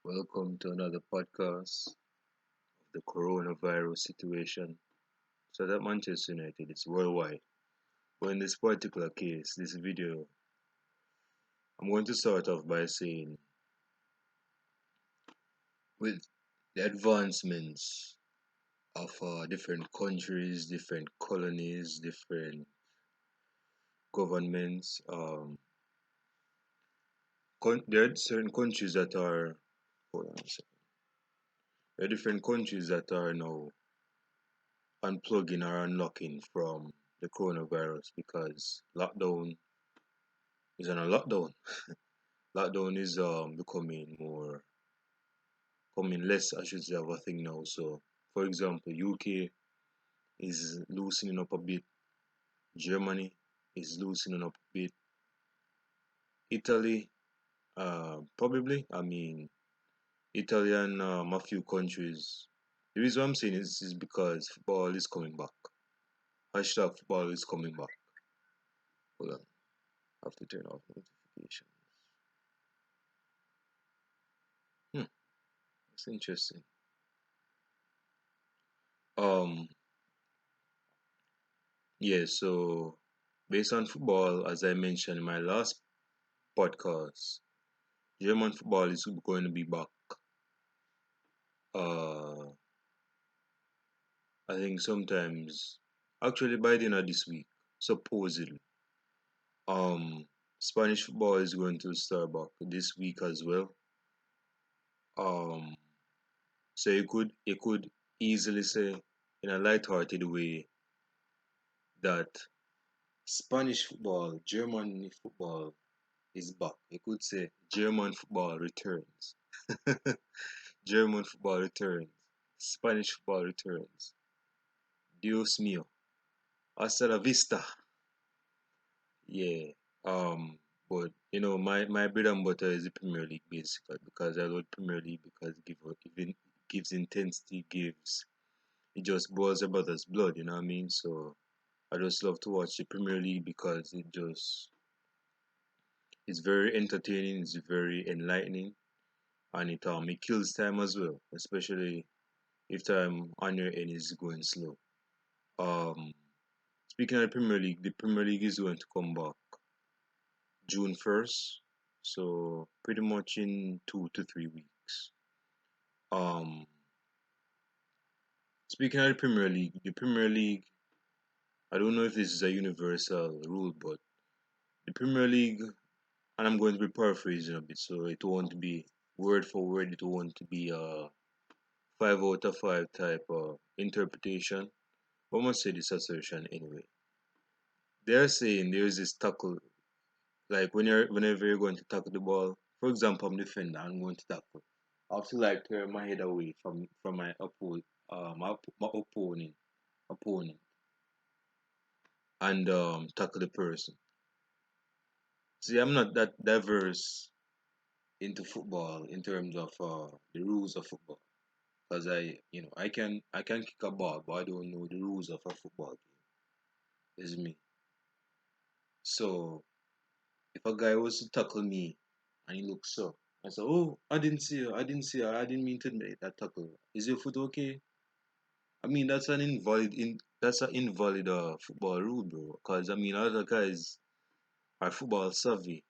Welcome to another podcast of the coronavirus situation. So that Manchester United is worldwide. But in this particular case, this video, I'm going to start off by saying with the advancements of different countries, different colonies, different governments, there are certain countries that are, hold on a second, there are different countries that are now unplugging or unlocking from the coronavirus because lockdown is on a lockdown. Lockdown is becoming coming less, I should say, of a thing now. So, for example, UK is loosening up a bit. Germany is loosening up a bit. Italy, probably. I mean, Italy and a few countries. The reason I'm saying is because football is coming back. Hashtag football is coming back. Hold on, I have to turn off notifications. Hmm, that's interesting. Um, yeah. So based on football, as I mentioned in my last podcast, German football is going to be back. Uh, I think sometimes, actually by the end of this week, supposedly. Um, Spanish football is going to start back this week as well. Um, so you could easily say in a light-hearted way that Spanish football, German football is back. You could say German football returns. German football returns. Spanish football returns. Dios mío. Hasta la vista. Yeah. Um, but my bread and butter is the Premier League basically because I love Premier League because even gives intensity, gives it just boils your brother's blood, you know what I mean? So I just love to watch the Premier League because it's very entertaining, it's very enlightening, and it kills time as well, especially if time on your end is going slow. Um, Speaking of the Premier League is going to come back June 1st, so pretty much in 2 to 3 weeks. Um, Speaking of the Premier League, I don't know if this is a universal rule, but the Premier League, and I'm going to be paraphrasing a bit, so it won't be word for word, it won't be a 5 out of 5 type of interpretation, but I'm gonna say this assertion anyway. They're saying there's this tackle. Like whenever you're going to tackle the ball, for example, I'm defender, I'm going to tackle. I have to like turn my head away from my opponent and tackle the person. See, I'm not that diverse into football in terms of the rules of football because I can kick a ball, but I don't know the rules of a football game. Is me. So if a guy was to tackle me and he looks so, I said, "Oh, I didn't see her. I didn't see her. I didn't mean to make that tackle. Is your foot okay?" I mean, that's an invalid football rule, bro. Cause I mean, other guys are football savvy.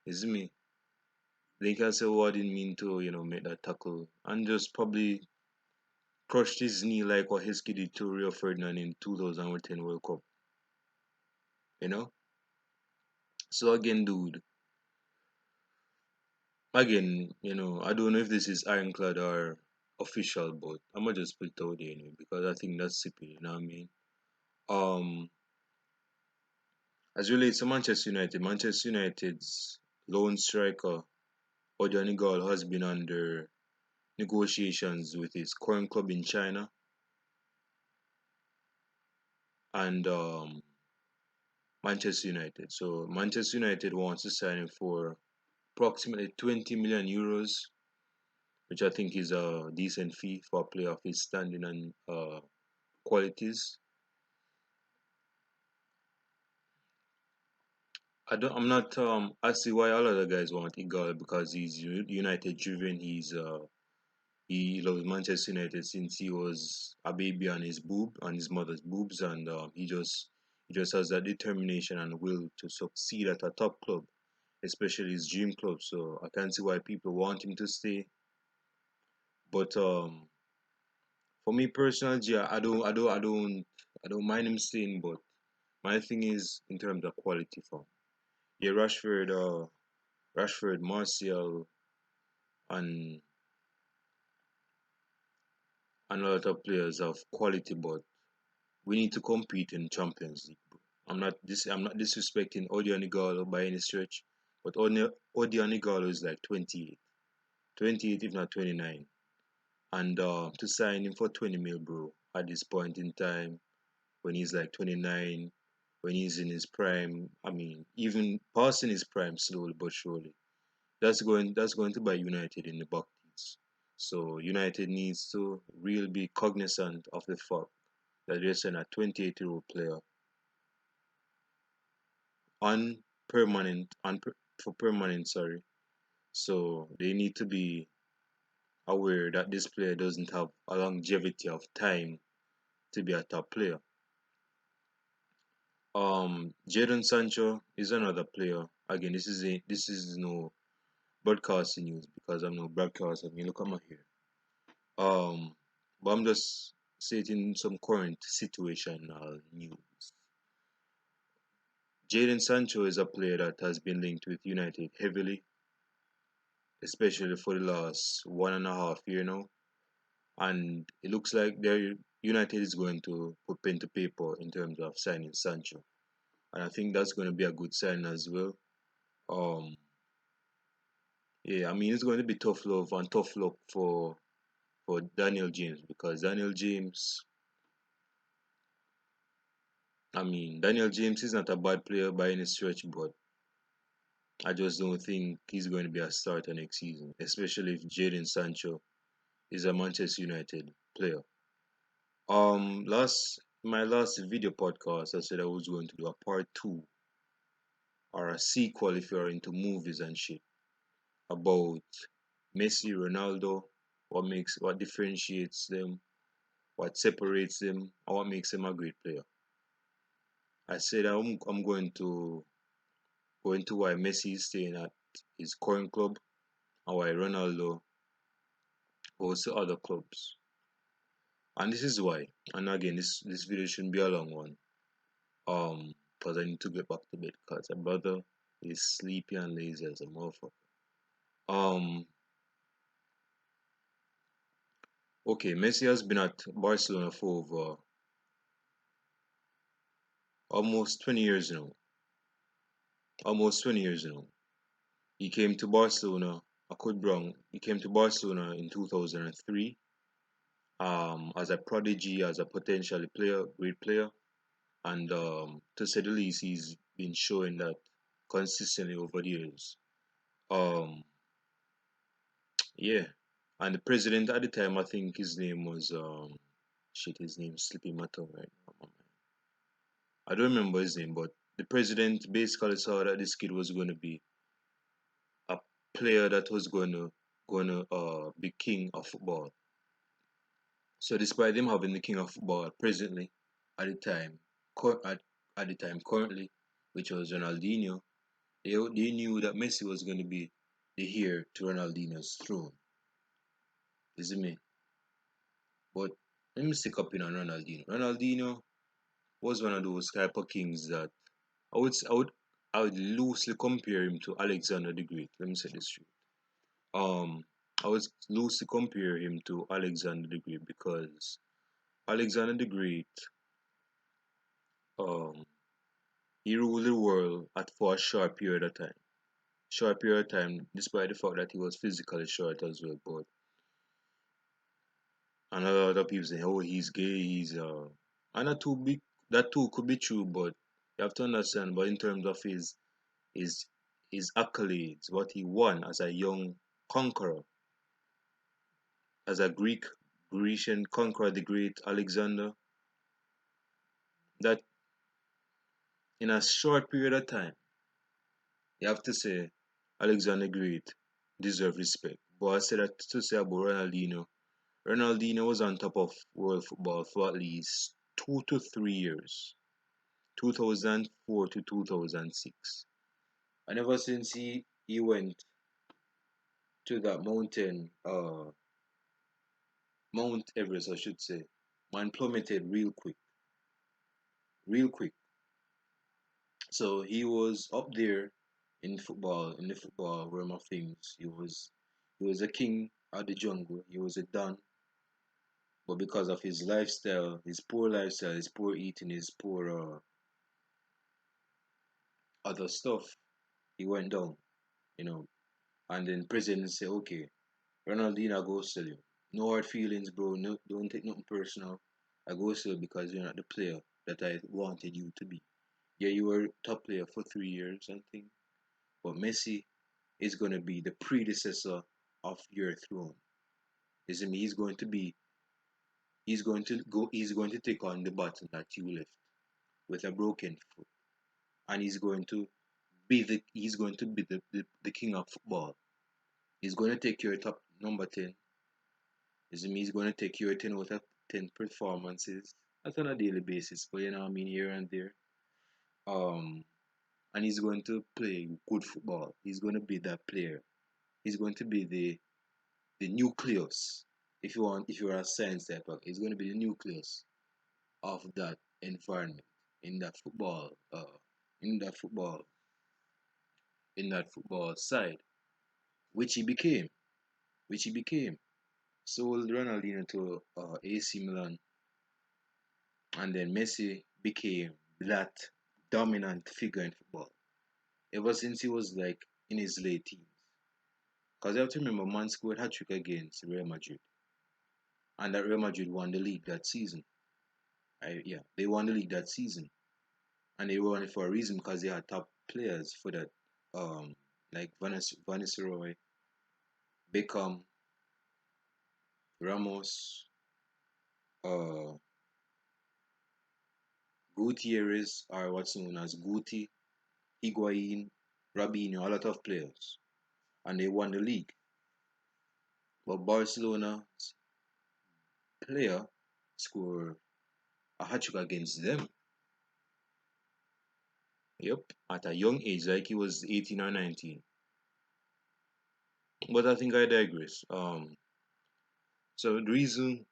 Is me. They can say, "Oh, I didn't mean to, make that tackle," and just probably crushed his knee like what his kid did to Rio Ferdinand in 2010 World Cup. You know. So again, dude. Again, I don't know if this is ironclad or official, but I'm gonna just put it out there anyway because I think that's sippy, you know what I mean? Um, as relates to Manchester United's lone striker, Odianigal, has been under negotiations with his current club in China and Manchester United. So Manchester United wants to sign him for approximately 20 million euros, which I think is a decent fee for a player of his standing and qualities. I'm not. I see why a lot of guys want Igalo because he's United driven. He loves Manchester United since he was a baby on his mother's boobs, and he just has that determination and will to succeed at a top club, especially his dream club. So I can see why people want him to stay. But for me personally, yeah, I don't mind him staying. But my thing is in terms of quality form. Yeah, Rashford, Martial, and and a lot of players have quality, but we need to compete in Champions League, bro. I'm not disrespecting Odion Igalo by any stretch, but Odion Igalo is like 28, 28 if not 29, and to sign him for 20 mil, bro, at this point in time when he's like 29, when he's in his prime, I mean, even passing his prime slowly but surely, that's going to bite United in the back teeth. So United needs to really be cognizant of the fact that they're sending a 28-year-old player on for permanent, sorry. So they need to be aware that this player doesn't have a longevity of time to be a top player. Jadon Sancho is another player. Again, this is no broadcasting news because I'm no broadcaster. I mean, look at my hair. But I'm just stating some current situational news. Jadon Sancho is a player that has been linked with United heavily, especially for the last 1.5 year now. And it looks like their United is going to put pen to paper in terms of signing Sancho. And I think that's going to be a good sign as well. Um, yeah, I mean it's going to be tough love and tough luck for Daniel James because Daniel James is not a bad player by any stretch, but I just don't think he's going to be a starter next season, especially if Jadon Sancho is a Manchester United player. Last my last video podcast, I said I was going to do a part two or a sequel if you're into movies and shit about Messi, Ronaldo, what differentiates them, what separates them, and what makes them a great player. I said I'm going to go into why Messi is staying at his current club and why Ronaldo goes to other clubs. And this is why. And again, this video shouldn't be a long one. Because I need to get back to bed because my brother is sleepy and lazy as a motherfucker. Um, okay, Messi has been at Barcelona for over almost 20 years now. Almost 20 years now. He came to Barcelona, I could be wrong, he came to Barcelona in 2003 as a prodigy, as a potential player, great player. And to say the least, he's been showing that consistently over the years. Um, yeah. And the president at the time, I think his name was shit, his name's slipping my tongue right now. I don't remember his name, but the president basically saw that this kid was going to be a player that was going to be king of football. So despite them having the king of football presently at the time, at the time currently, which was Ronaldinho, they knew that Messi was going to be the heir to Ronaldinho's throne. Is it me? But let me stick up in on Ronaldinho. Ronaldinho was one of those type of kings that I would I would I would loosely compare him to Alexander the Great. Let me say this straight. Um, I would loosely compare him to Alexander the Great because Alexander the Great, um, he ruled the world for a short period of time. Short period of time, despite the fact that he was physically short as well. But and a lot of people say, "Oh, he's gay. And that too big. That too could be true, but you have to understand. But in terms of his his accolades, what he won as a young conqueror, as a Grecian conqueror, the great Alexander, that in a short period of time. You have to say Alexander Great deserve respect. But I said that to say about Ronaldinho. Ronaldinho was on top of world football for at least 2 to 3 years, 2004 to 2006. And ever since he went to that mountain, Mount Everest, I should say, man plummeted real quick. So he was up there in the football realm of things. He was a king of the jungle. He was a don, but because of his lifestyle, his poor eating, his poor other stuff, he went down. You know, and then president say, okay, Ronaldinho, I go sell you. No hard feelings, bro. No, don't take nothing personal. I go sell you because you're not the player that I wanted you to be. Yeah, you were top player for 3 years, I think. But Messi is gonna be the predecessor of your throne. Isn't me? He's going to take on the baton that you left with a broken foot. And he's going to be the king of football. He's going to take your top number 10. Isn't me? He's going to take your 10 out of 10 performances. That's on a daily basis, but you know what I mean, here and there. Um, and he's going to play good football. He's going to be that player. He's going to be the nucleus. If you're a science type, he's going to be the nucleus of that environment in that football, in that football, in that football side, which he became, which he became. Sold Ronaldinho to AC Milan, and then Messi became that dominant figure in football ever since he was like in his late teens. Because I have to remember, man scored hat trick against Real Madrid, and that Real Madrid won the league that season. Yeah, they won the league that season, and they won it for a reason because they had top players for that, like Vanessa Roy, Beckham, Ramos, uh, Gutierrez, or what's known as Guti, Higuain, Rabinho, a lot of players, and they won the league. But Barcelona's player scored a hat trick against them. Yep, at a young age, like he was 18 or 19. But I think I digress. So the reason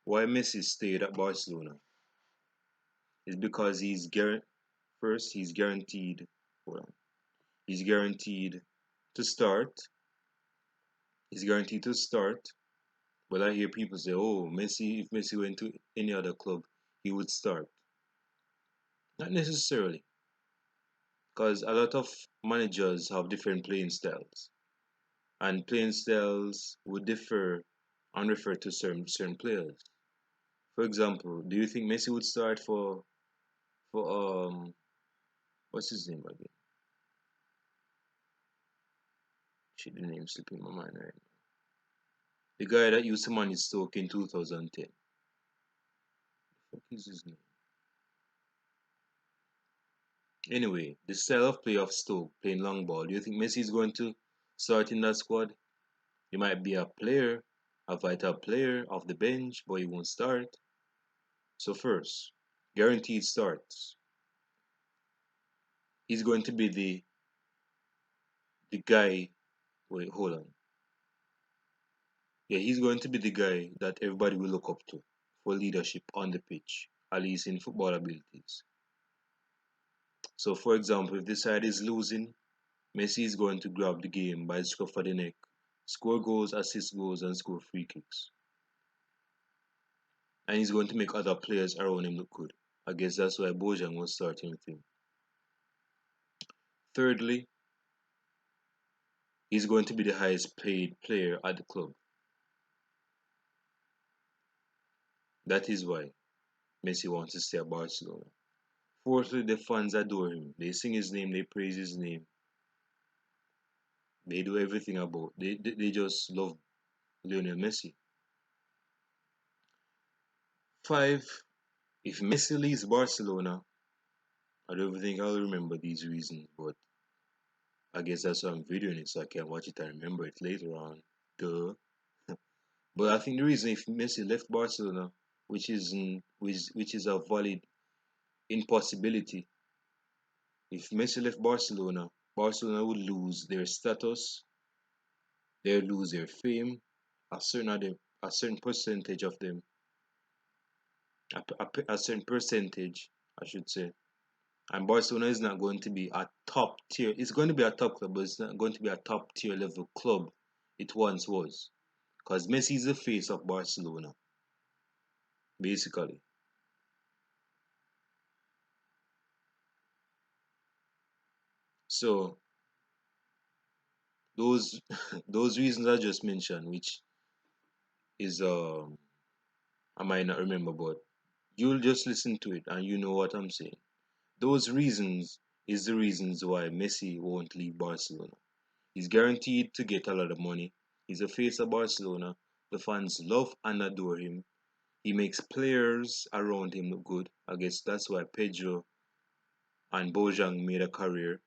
why Messi stayed at Barcelona is because he's guaranteed. Hold on, he's guaranteed to start. He's guaranteed to start. But I hear people say, "Oh, Messi, if Messi went to any other club, he would start." Not necessarily, because a lot of managers have different playing styles, and playing styles would differ and refer to certain players. For example, do you think Messi would start for what's his name again? Shit, the name slipping my mind right now. The guy that used to manage Stoke in 2010. What is his name? Anyway, the style of play of Stoke playing long ball. Do you think Messi is going to start in that squad? He might be a vital player off the bench, but he won't start. So first, guaranteed starts. He's going to be the guy. Wait, hold on. Yeah, he's going to be the guy that everybody will look up to for leadership on the pitch, at least in football abilities. So, for example, if the side is losing, Messi is going to grab the game by the scruff of the neck, score goals, assist goals, and score free kicks. And he's going to make other players around him look good. I guess that's why Bojan was starting with him. Thirdly, he's going to be the highest paid player at the club. That is why Messi wants to stay at Barcelona. Fourthly, the fans adore him. They sing his name, they praise his name, they do everything about. They just love Lionel Messi. Five, if Messi leaves Barcelona, I don't think I'll remember these reasons, but I guess that's why I'm videoing it so I can watch it and remember it later on. Duh. But I think the reason if Messi left Barcelona, which is a valid impossibility, if Messi left Barcelona, Barcelona would lose their status, they would lose their fame, a certain of them, a certain percentage of them, a certain percentage, I should say. And Barcelona is not going to be a top tier. It's going to be a top club, but it's not going to be a top tier level club it once was. Because Messi is the face of Barcelona, basically. So those those reasons I just mentioned, which is I might not remember, but you'll just listen to it and you know what I'm saying. Those reasons is the reasons why Messi won't leave Barcelona. He's guaranteed to get a lot of money. He's a face of Barcelona. The fans love and adore him. He makes players around him look good. I guess that's why Pedro and Bojang made a career.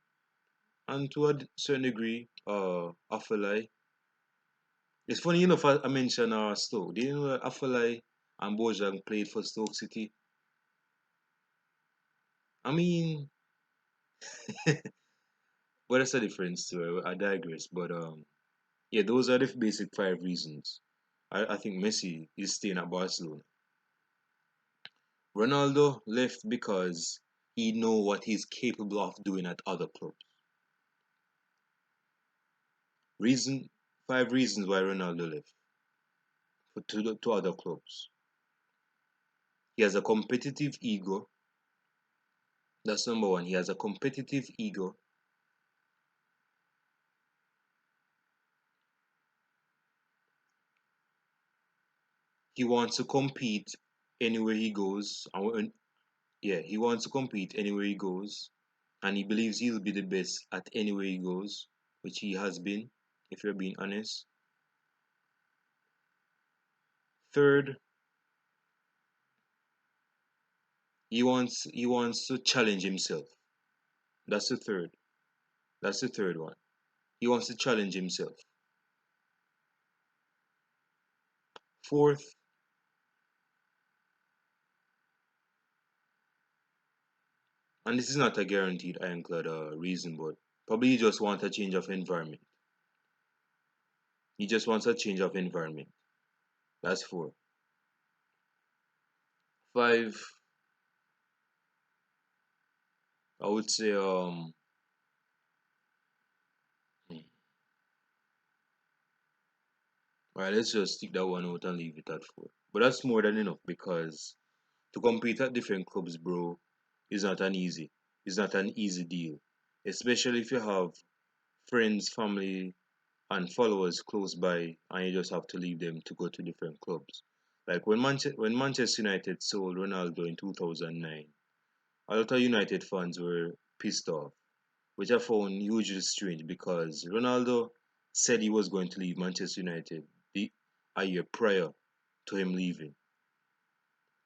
And to a certain degree, Afellay. It's funny enough I mentioned Stoke. Do you know that Afellay and Bojang played for Stoke City? I mean, well, that's a different story. I digress. But yeah, those are the basic five reasons. I think Messi is staying at Barcelona. Ronaldo left because he know what he's capable of doing at other clubs. Reason Five reasons why Ronaldo left to other clubs. He has a competitive ego. That's number one. He has a competitive ego. He wants to compete anywhere he goes. Yeah, he wants to compete anywhere he goes, and he believes he'll be the best at anywhere he goes, which he has been, if you're being honest. Third, he wants to challenge himself. That's the third. That's the third one. He wants to challenge himself. Fourth, and this is not a guaranteed ironclad reason, but probably he just wants a change of environment. He just wants a change of environment. That's four. Five, I would say alright, let's just stick that one out and leave it at four. But that's more than enough because to compete at different clubs, bro, is not an easy. It's not an easy deal. Especially if you have friends, family, and followers close by and you just have to leave them to go to different clubs. Like when Manchester United sold Ronaldo in 2009, a lot of United fans were pissed off, which I found hugely strange because Ronaldo said he was going to leave Manchester United a year prior to him leaving.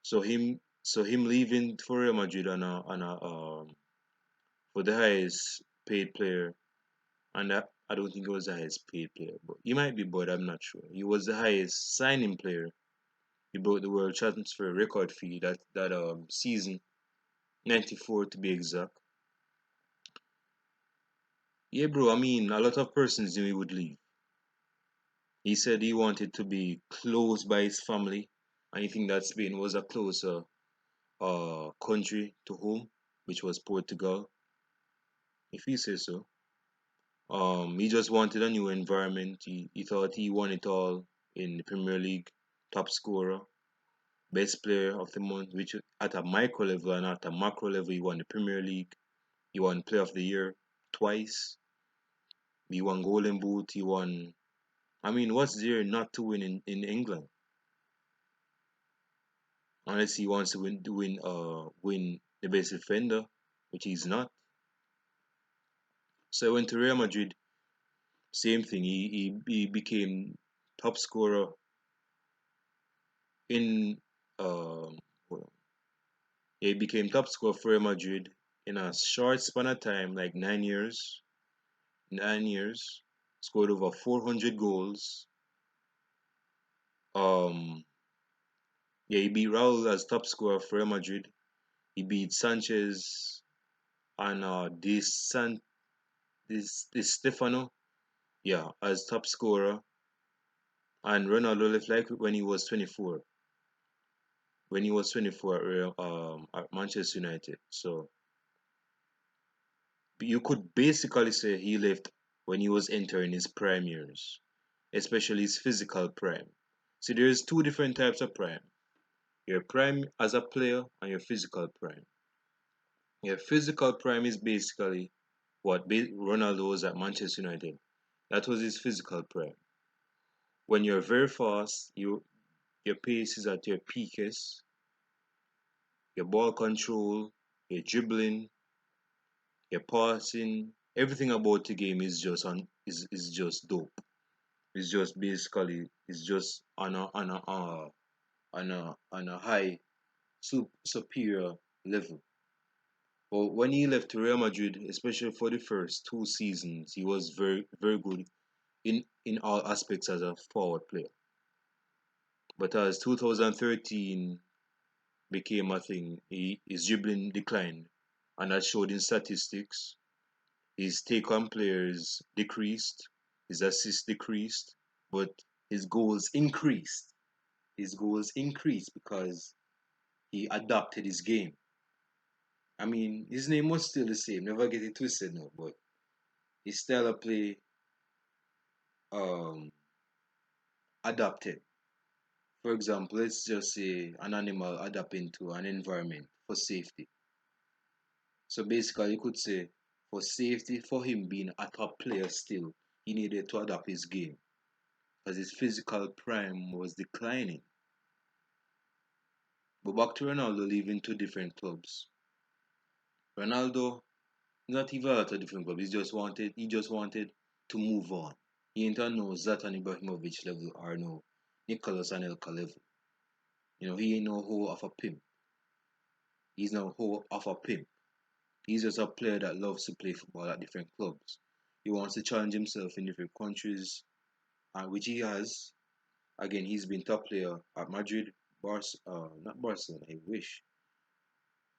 So him leaving for Real Madrid for the highest paid player, and I don't think he was the highest paid player, but he might be, but I'm not sure. He was the highest signing player. He broke the world transfer record fee that season, 94 to be exact. Yeah, bro. I mean, a lot of persons knew he would leave. He said he wanted to be close by his family, and he think that Spain was a closer country to home, which was Portugal, if he says so. He just wanted a new environment. He thought he won it all in the Premier League, top scorer, best player of the month, which at a micro level and at a macro level, he won the Premier League. He won Player of the Year twice. He won Golden Boot. He won. I mean, what's there not to win in England? Unless he wants to win the best defender, which he's not. So he went to Real Madrid. Same thing. He became top scorer in hold on. He became top scorer for Real Madrid in a short span of time, like 9 years. 9 years, scored over 400 goals. Um, yeah, he beat Raul as top scorer for Real Madrid. He beat Sanchez and Di Stefano, yeah, as top scorer. And Ronaldo left like when he was 24. When he was 24 at Manchester United. So you could basically say he left when he was entering his prime years, especially his physical prime. See, there's two different types of prime. Your prime as a player and your physical prime. Your physical prime is basically what Ronaldo was at Manchester United. That was his physical prime. When you're very fast, your pace is at your peakest, your ball control, your dribbling, your passing, everything about the game is just dope. It's just basically it's just on a high superior level. But when he left to Real Madrid, especially for the first 2 seasons, he was very good in all aspects as a forward player. But as 2013 became a thing, his dribbling declined, and that showed in statistics. His take on players decreased, his assists decreased, but his goals increased. His goals increased because he adapted his game. I mean, his name was still the same. Never get it twisted now, but his style of play um, adapted. For example, let's just say an animal adapting to an environment for safety. So basically, you could say for safety, for him being a top player still, he needed to adapt his game as his physical prime was declining. But back to Ronaldo leaving two different clubs. Ronaldo not even at a different club. He just wanted to move on. He ain't on no Zlatan Ibrahimovic level or no Nicolas Anelka level. He ain't no hoe of a pimp. He's no hoe of a pimp. He's just a player that loves to play football at different clubs. He wants to challenge himself in different countries, which he has. Again, he's been top player at Madrid, not Barcelona, I wish.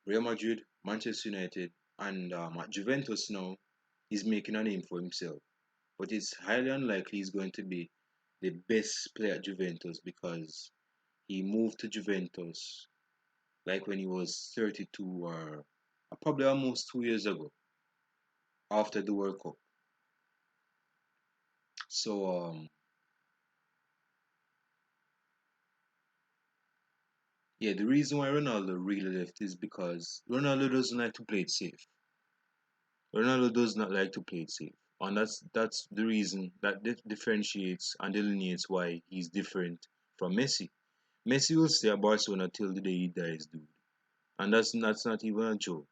Real Madrid, Manchester United, and at Juventus now, he's making a name for himself. But it's highly unlikely he's going to be the best player at Juventus because he moved to Juventus like when he was 32 or probably almost 2 years ago after the World Cup. So yeah, the reason why Ronaldo really left is because Ronaldo doesn't like to play it safe. Ronaldo does not like to play it safe, and that's the reason that differentiates and delineates why he's different from Messi. Messi will stay at Barcelona till the day he dies, dude, and that's not even a joke.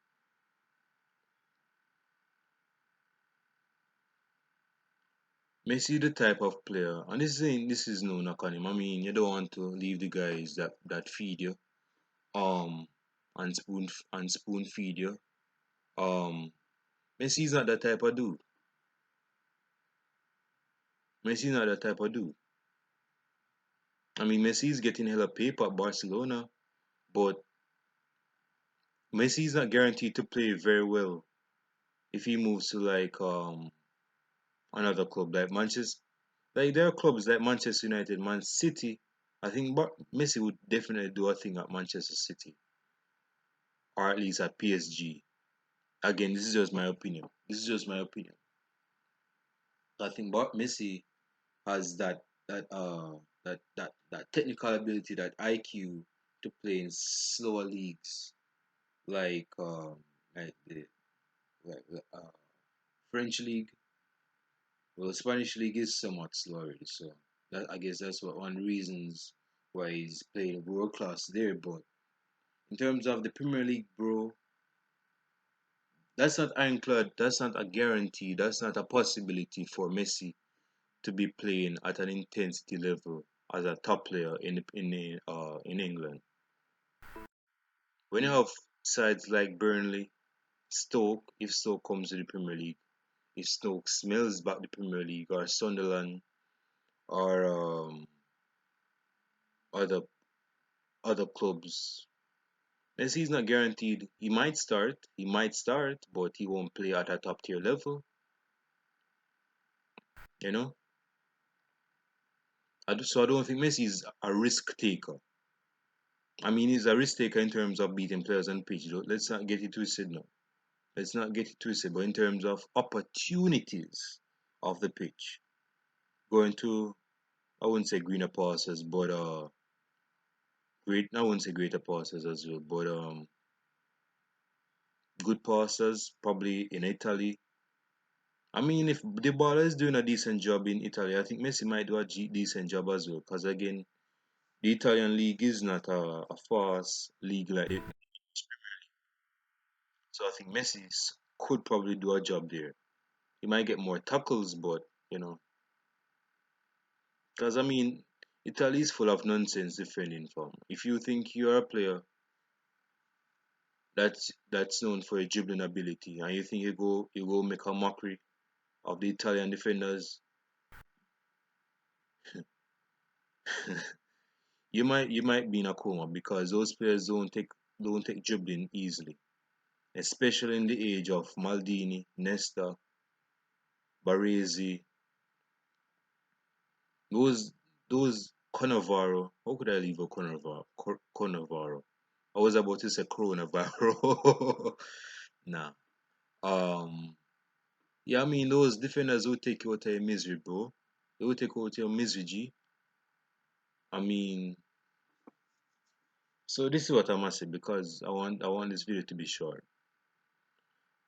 Messi the type of player, and this is no knock on him. I mean, you don't want to leave the guys that feed you, um, and spoon feed you. Um, Messi's not that type of dude. Messi's not that type of dude. I mean, Messi's getting hella paper at Barcelona, but Messi's not guaranteed to play very well if he moves to like another club like Manchester. Like there are clubs like Manchester United, Man City. I think Messi would definitely do a thing at Manchester City or at least at PSG. Again, this is just my opinion. This is just my opinion. I think Messi has that technical ability, that IQ to play in slower leagues like the like the French league. Well, the Spanish league is somewhat slower, so I guess that's one reasons why he's playing world class there. But in terms of the Premier League, bro, that's not ironclad. That's not a guarantee. That's not a possibility for Messi to be playing at an intensity level as a top player in England. When you have sides like Burnley, Stoke, if Stoke comes to the Premier League, if Stoke smells back the Premier League or Sunderland or other other clubs. Messi's not guaranteed. He might start, but he won't play at a top tier level. You know, so I don't think Messi's a risk taker. I mean, he's a risk taker in terms of beating players on pitch. Let's not get it twisted now. Let's not get it twisted. But in terms of opportunities of the pitch, going to, I wouldn't say greener passes, but great. I wouldn't say greater passes as well, but good passes probably in Italy. I mean, if the baller is doing a decent job in Italy, I think Messi might do a decent job as well. Because again, the Italian league is not a fast league like it. So I think could probably do a job there. He might get more tackles, but you know, because I mean, Italy is full of nonsense defending form. If you think you're a player that's known for a dribbling ability, and you think you go make a mockery of the Italian defenders, you might be in a coma because those players don't take dribbling easily, especially in the age of Maldini, Nesta, Baresi, those those Cannavaro. How could I leave a Cannavaro? Cannavaro. I was about to say coronavirus. Nah. Um. Yeah, I mean those defenders will take you out of your misery, bro. They will take you out of your misery, G. I mean, so this is what I must say because I want this video to be short.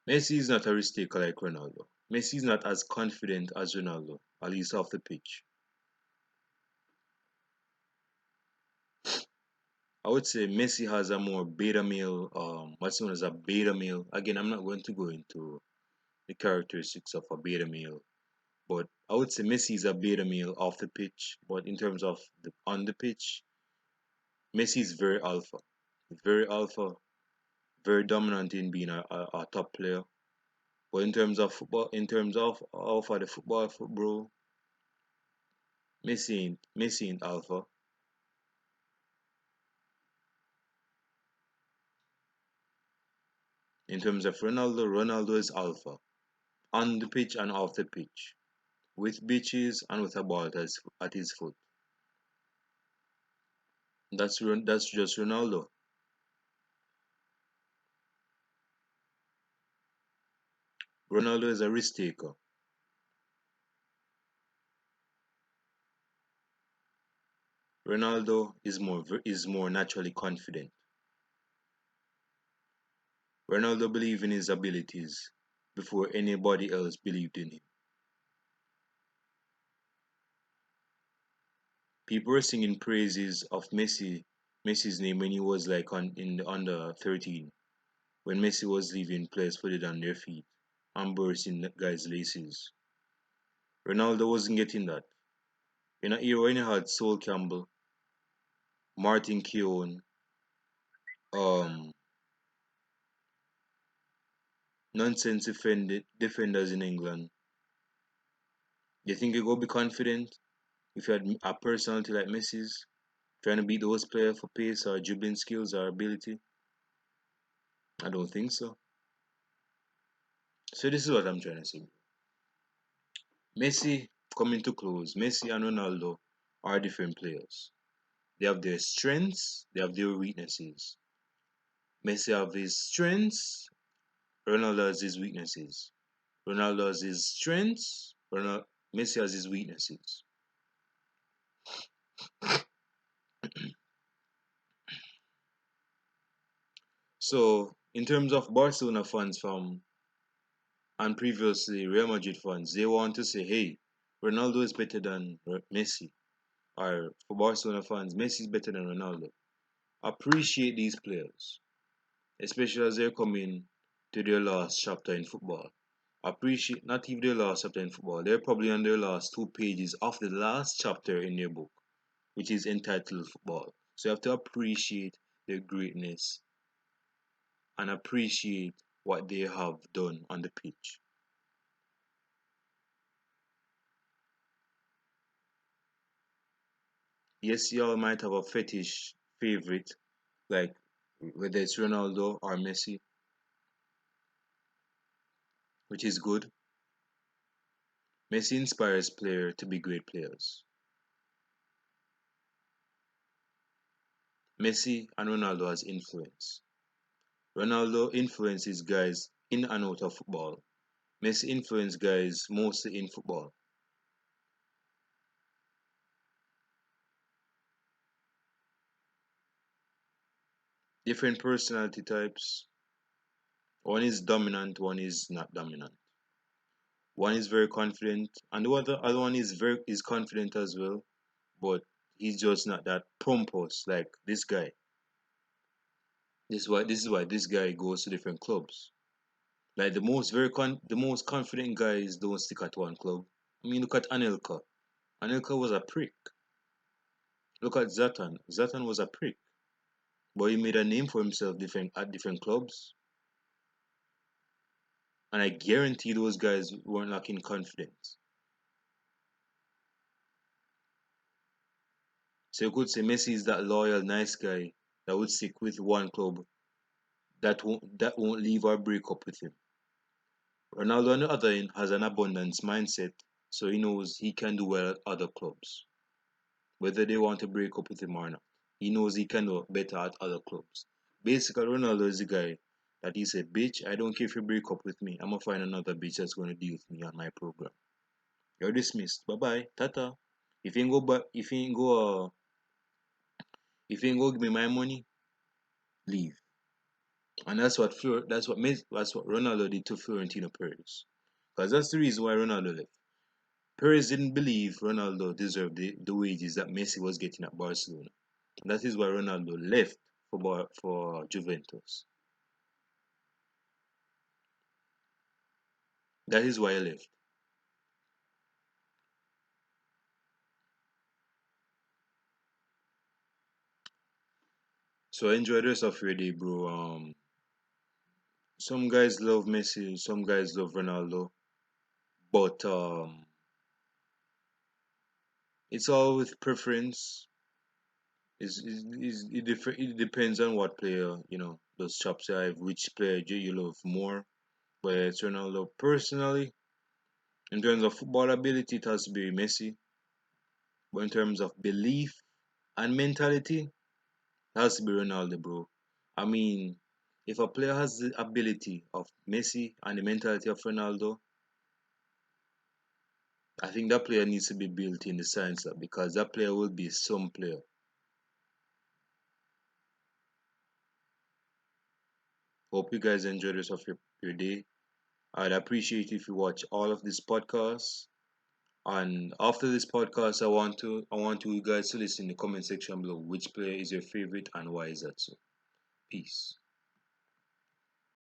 Messi is not a risk taker like Ronaldo. Messi is not as confident as Ronaldo, at least off the pitch. I would say Messi has a more beta male, what's known as a beta male. Again, I'm not going to go into the characteristics of a beta male, but I would say Messi is a beta male off the pitch. But in terms of on the pitch, Messi is very alpha, very dominant in being a top player. But in terms of football, in terms of alpha, the football, Messi ain't alpha. In terms of Ronaldo, Ronaldo is alpha on the pitch and off the pitch, with bitches and with a ball at his foot. That's just Ronaldo. Ronaldo is a risk taker. Ronaldo is more naturally confident. Ronaldo believed in his abilities before anybody else believed in him. People were singing praises of Messi's name when he was like in the under 13, when Messi was leaving players put it on their feet and bursting the guys' laces. Ronaldo wasn't getting that. In an era when you had Sol Campbell, Martin Keown, um, nonsense defenders in England, you think you go be confident if you had a personality like Messi's, trying to beat those players for pace or dribbling skills or ability? I don't think so. So this is what I'm trying to say. Messi coming to close. Messi and Ronaldo are different players. They have their strengths, they have their weaknesses. Messi have his strengths, Ronaldo has his weaknesses. Ronaldo has his strengths, Messi has his weaknesses. So, in terms of Barcelona fans and previously Real Madrid fans, they want to say, hey, Ronaldo is better than Messi. Or for Barcelona fans, Messi is better than Ronaldo. Appreciate these players, especially as they're coming to their last chapter in football. Appreciate not even their last chapter in football. They're probably on their last two pages of the last chapter in their book, which is entitled football. So you have to appreciate their greatness and appreciate what they have done on the pitch. Yes, y'all might have a fetish favorite, like whether it's Ronaldo or Messi, which is good. Messi inspires players to be great players. Messi and Ronaldo has influence. Ronaldo influences guys in and out of football. Messi influenced guys mostly in football. Different personality types. One is dominant, one is not dominant. One is very confident, and the other one is confident as well, but he's just not that pompous like this guy. This is why this guy goes to different clubs. Like the most confident guys don't stick at one club. I mean, look at Anelka. Anelka was a prick. Look at Zatan. Zatan was a prick, but he made a name for himself different at different clubs, and I guarantee those guys weren't lacking confidence. So you could say Messi is that loyal, nice guy that would stick with one club that won't leave or break up with him. Ronaldo, on the other hand, has an abundance mindset, so he knows he can do well at other clubs, whether they want to break up with him or not. He knows he can do better at other clubs. Basically, Ronaldo is the guy that he said, "Bitch, I don't care if you break up with me. I'm gonna find another bitch that's gonna deal with me on my program. You're dismissed. Bye bye, tata. If you ain't go, but if you ain't go give me my money, leave." And that's what Ronaldo did to Florentino Perez. Because that's the reason why Ronaldo left. Perez didn't believe Ronaldo deserved the wages that Messi was getting at Barcelona. And that is why Ronaldo left for Juventus. That is why he left. So enjoy the rest of your day, bro. Some guys love Messi, some guys love Ronaldo, but it's all with preference. It depends on what player, those chops you have, which player do you love more. But it's Ronaldo. Personally, in terms of football ability, it has to be Messi. But in terms of belief and mentality, it has to be Ronaldo, bro. I mean, if a player has the ability of Messi and the mentality of Ronaldo, I think that player needs to be built in the science lab because that player will be some player. Hope you guys enjoy the rest of your day. I'd appreciate if you watch all of this podcast. And after this podcast, I want you guys to listen in the comment section below which player is your favorite and why is that so. Peace.